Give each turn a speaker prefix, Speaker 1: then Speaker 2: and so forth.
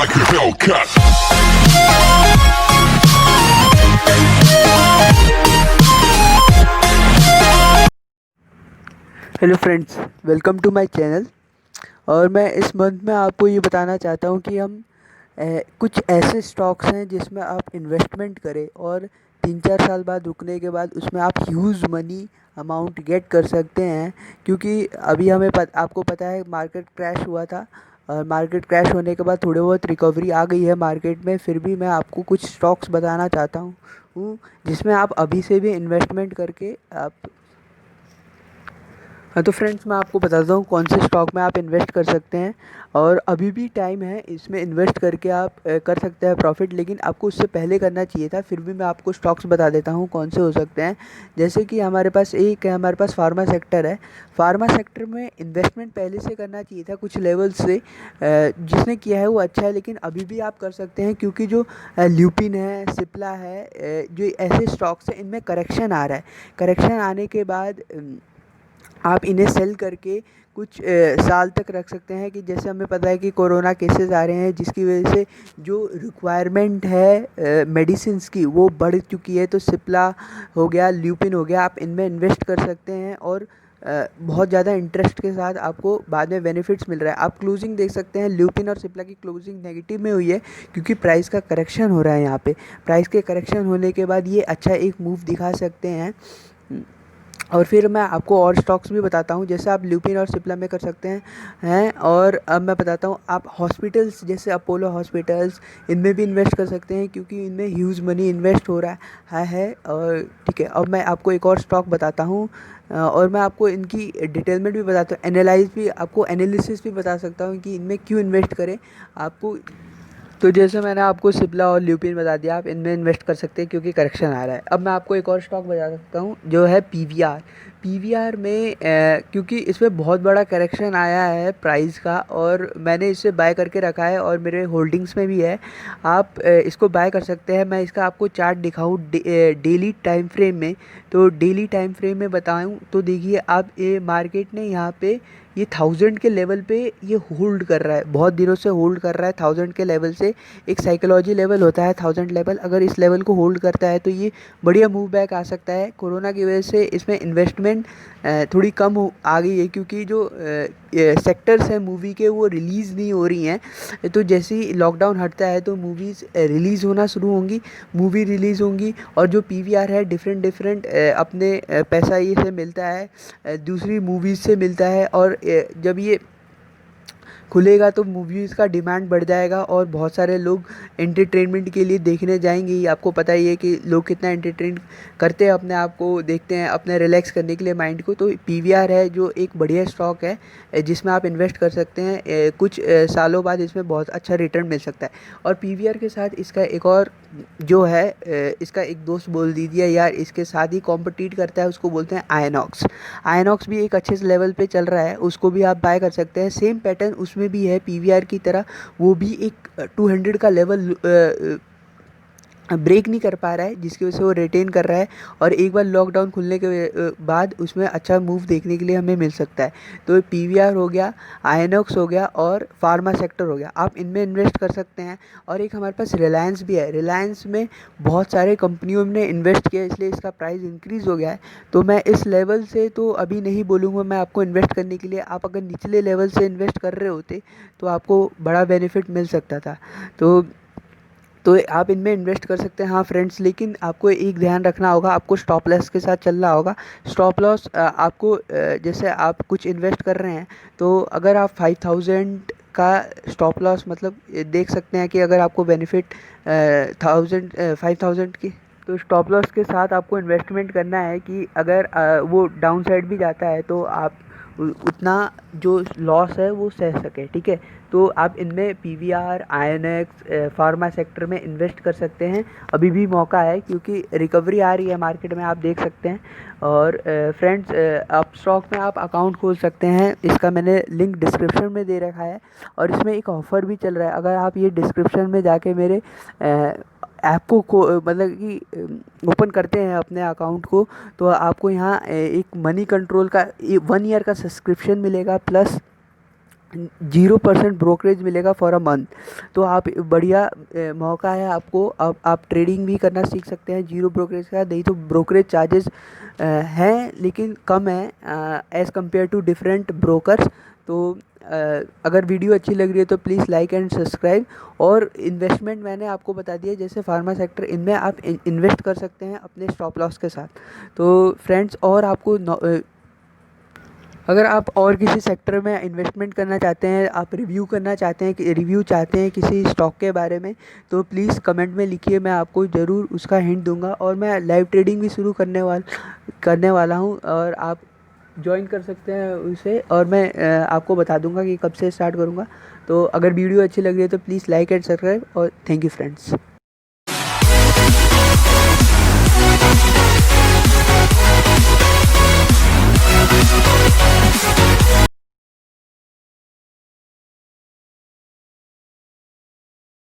Speaker 1: like a Hellcat.
Speaker 2: Hello friends, welcome to my channel. और मैं इस मंथ में आपको ये बताना चाहता हूँ कि हम कुछ ऐसे स्टॉक्स हैं जिसमें आप इन्वेस्टमेंट करें और 3-4 साल बाद रुकने के बाद उसमें आप ह्यूज मनी अमाउंट गेट कर सकते हैं। क्योंकि अभी आपको पता है मार्केट क्रैश हुआ था, और मार्केट क्रैश होने के बाद थोड़े बहुत रिकवरी आ गई है मार्केट में। फिर भी मैं आपको कुछ स्टॉक्स बताना चाहता हूँ जिसमें आप अभी से भी इन्वेस्टमेंट करके आप हाँ, तो फ्रेंड्स मैं आपको बताता हूँ कौन से स्टॉक में आप इन्वेस्ट कर सकते हैं। और अभी भी टाइम है, इसमें इन्वेस्ट करके आप कर सकते हैं प्रॉफिट, लेकिन आपको उससे पहले करना चाहिए था। फिर भी मैं आपको स्टॉक्स बता देता हूँ कौन से हो सकते हैं। जैसे कि हमारे पास फार्मा सेक्टर है। फार्मा सेक्टर में इन्वेस्टमेंट पहले से करना चाहिए था कुछ लेवल से। जिसने किया है वो अच्छा है, लेकिन अभी भी आप कर सकते हैं क्योंकि जो ल्यूपिन है, सिप्ला है, जो ऐसे स्टॉक्स हैं इनमें करेक्शन आ रहा है। करेक्शन आने के बाद आप इन्हें सेल करके कुछ साल तक रख सकते हैं। कि जैसे हमें पता है कि कोरोना केसेस आ रहे हैं, जिसकी वजह से जो रिक्वायरमेंट है मेडिसिन्स की वो बढ़ चुकी है। तो सिप्ला हो गया, ल्यूपिन हो गया, आप इनमें इन्वेस्ट कर सकते हैं और बहुत ज़्यादा इंटरेस्ट के साथ आपको बाद में बेनिफिट्स मिल रहा है। आप क्लोजिंग देख सकते हैं, ल्यूपिन और सिप्ला की क्लोजिंग नेगेटिव में हुई है क्योंकि प्राइस का करेक्शन हो रहा है। यहाँ पे प्राइस के करेक्शन होने के बाद ये अच्छा एक मूव दिखा सकते हैं। और फिर मैं आपको और स्टॉक्स भी बताता हूँ, जैसे आप ल्यूपिन और सिप्ला में कर सकते हैं। और अब मैं बताता हूँ, आप हॉस्पिटल्स जैसे अपोलो हॉस्पिटल्स इनमें भी इन्वेस्ट कर सकते हैं क्योंकि इनमें ह्यूज मनी इन्वेस्ट हो रहा है। और ठीक है, अब मैं आपको एक और स्टॉक बताता हूँ और मैं आपको इनकी डिटेलमेंट भी बताता हूँ, एनालिसिस भी बता सकता हूँ कि इनमें क्यों इन्वेस्ट करें आपको। तो जैसे मैंने आपको सिप्ला और ल्यूपिन बता दिया, आप इनमें इन्वेस्ट कर सकते हैं क्योंकि करेक्शन आ रहा है। अब मैं आपको एक और स्टॉक बता सकता हूँ जो है पीवीआर। पीवीआर में क्योंकि इसमें बहुत बड़ा करेक्शन आया है प्राइस का, और मैंने इसे बाय करके रखा है और मेरे होल्डिंग्स में भी है। आप इसको बाय कर सकते हैं। मैं इसका आपको चार्ट दिखाऊँ डेली टाइम फ्रेम में, तो डेली टाइम फ्रेम में बताऊँ तो देखिए आप, ये मार्केट ने यहाँ पे ये 1000 के लेवल पे ये होल्ड कर रहा है, बहुत दिनों से होल्ड कर रहा है 1000 के लेवल से। एक साइकोलॉजी लेवल होता है 1000 लेवल, अगर इस लेवल को होल्ड करता है तो ये बढ़िया मूव बैक आ सकता है। कोरोना की वजह से इसमें इन्वेस्टमेंट थोड़ी आ गई है क्योंकि जो सेक्टर्स हैं मूवी के वो रिलीज़ नहीं हो रही हैं। तो जैसे ही लॉकडाउन हटता है तो मूवीज़ रिलीज़ होना शुरू होंगी, मूवी रिलीज़ होंगी। और जो पीवीआर है डिफरेंट डिफरेंट अपने पैसा ये से मिलता है, दूसरी मूवीज़ से मिलता है। और जब ये खुलेगा तो मूवीज़ का डिमांड बढ़ जाएगा और बहुत सारे लोग एंटरटेनमेंट के लिए देखने जाएंगे ही। आपको पता ही है कि लोग कितना एंटरटेन करते हैं अपने आप को, देखते हैं अपने रिलैक्स करने के लिए माइंड को। तो पीवीआर है जो एक बढ़िया स्टॉक है जिसमें आप इन्वेस्ट कर सकते हैं। कुछ सालों बाद इसमें बहुत अच्छा रिटर्न मिल सकता है। और पीवीआर के साथ इसका एक और जो है इसका एक दोस्त बोल दीजिए यार, इसके साथ ही कॉम्पिटिट करता है, उसको बोलते हैं आयनॉक्स। आयनॉक्स भी एक अच्छे से लेवल पे चल रहा है, उसको भी आप बाय कर सकते हैं। सेम पैटर्न उसमें भी है पीवीआर की तरह, वो भी एक 200 का लेवल ब्रेक नहीं कर पा रहा है, जिसकी वजह से वो रिटेन कर रहा है। और एक बार लॉकडाउन खुलने के बाद उसमें अच्छा मूव देखने के लिए हमें मिल सकता है। तो पीवीआर हो गया, आयनॉक्स हो गया और फार्मा सेक्टर हो गया, आप इनमें इन्वेस्ट कर सकते हैं। और एक हमारे पास रिलायंस भी है, रिलायंस में बहुत सारे कंपनियों ने इन्वेस्ट किया इसलिए इसका प्राइस इंक्रीज़ हो गया है। तो मैं इस लेवल से तो अभी नहीं बोलूँगा मैं आपको इन्वेस्ट करने के लिए, आप अगर निचले लेवल से इन्वेस्ट कर रहे होते तो आपको बड़ा बेनिफिट मिल सकता था। तो आप इनमें इन्वेस्ट कर सकते हैं। हाँ फ्रेंड्स, लेकिन आपको एक ध्यान रखना होगा, आपको स्टॉप लॉस के साथ चलना होगा। स्टॉप लॉस आपको जैसे आप कुछ इन्वेस्ट कर रहे हैं तो अगर आप 5000 का स्टॉप लॉस, मतलब देख सकते हैं कि अगर आपको बेनिफिट 5000 की, तो स्टॉप लॉस के साथ आपको इन्वेस्टमेंट करना है कि अगर वो डाउन साइड भी जाता है तो आप उतना जो लॉस है वो सह सके। ठीक है, तो आप इनमें पीवीआर, आईएनएक्स, फार्मा सेक्टर में इन्वेस्ट कर सकते हैं। अभी भी मौका है क्योंकि रिकवरी आ रही है मार्केट में, आप देख सकते हैं। और फ्रेंड्स, आप स्टॉक में आप अकाउंट खोल सकते हैं, इसका मैंने लिंक डिस्क्रिप्शन में दे रखा है। और इसमें एक ऑफ़र भी चल रहा है, अगर आप ये डिस्क्रिप्शन में जाके मेरे ऐप को मतलब कि ओपन करते हैं अपने अकाउंट को, तो आपको यहाँ एक मनी कंट्रोल का 1 ईयर का सब्सक्रिप्शन मिलेगा, प्लस 0% ब्रोकरेज मिलेगा फॉर अ मंथ। तो आप बढ़िया मौका है आपको, अब आप ट्रेडिंग भी करना सीख सकते हैं जीरो ब्रोकरेज का। नहीं तो ब्रोकरेज चार्जेस हैं लेकिन कम है as compare to different brokers. तो अगर वीडियो अच्छी लग रही है तो प्लीज़ लाइक एंड सब्सक्राइब। और इन्वेस्टमेंट मैंने आपको बता दिया, जैसे फार्मा सेक्टर, इनमें आप इन्वेस्ट कर सकते हैं अपने स्टॉप लॉस के साथ। तो फ्रेंड्स, और आपको अगर आप और किसी सेक्टर में इन्वेस्टमेंट करना चाहते हैं, आप रिव्यू करना चाहते हैं, कि रिव्यू चाहते हैं किसी स्टॉक के बारे में, तो प्लीज़ कमेंट में लिखिए, मैं आपको ज़रूर उसका हिंट दूंगा। और मैं लाइव ट्रेडिंग भी शुरू करने वाला हूं, और आप ज्वाइन कर सकते हैं उसे। और मैं आपको बता दूंगा कि कब से स्टार्ट करूंगा। तो अगर वीडियो अच्छी लग रही है तो प्लीज़ लाइक एंड सब्सक्राइब, और थैंक यू फ्रेंड्स।